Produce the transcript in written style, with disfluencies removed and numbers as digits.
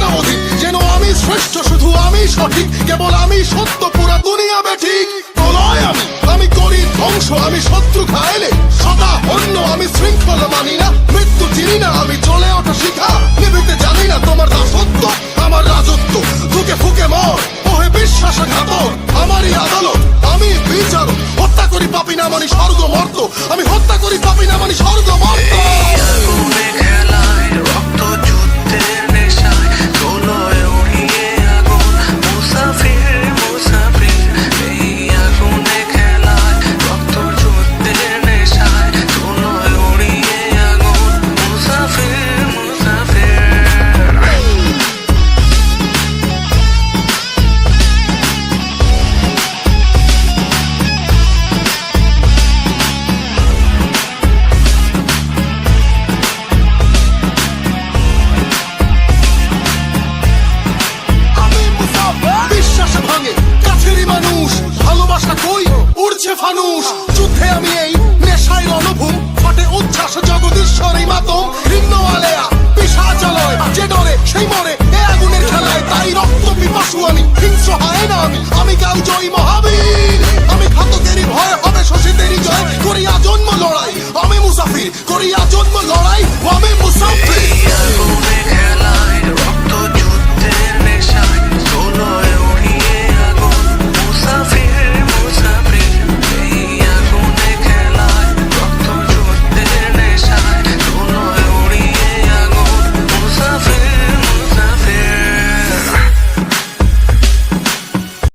যেন অধিক, যেন আমি শ্রেষ্ঠ, শুধু আমি সঠিক, কেবল আমি সত্য, পুরা দুনিয়া বেঠিক। প্রলয় আমি করি ধ্বংস, আমি শত্রু খাইলে সদা অন্য, আমি শৃঙ্খল মানি না, মৃত্যু চিনি না, আমি চলে ওঠা শিখা, নিভিতে জানি না তোমার দাসত্ব, আমার রাজত্ব, ধুকে ফুকে মর, ওহে বিশ্বাসঘাতক, আমারই আদালত, আমি বিচারক, হত্যা করি পাপি না মানি স্বর্গ মর্ত, আমি হত্যা করি পাপি না মানি স্বর্গ মর্ত। ফানুষ যুদ্ধে আমি এই নেশায় রণভূম, ফাটে উচ্ছ্বাস জগদীশ্বরী মাতম,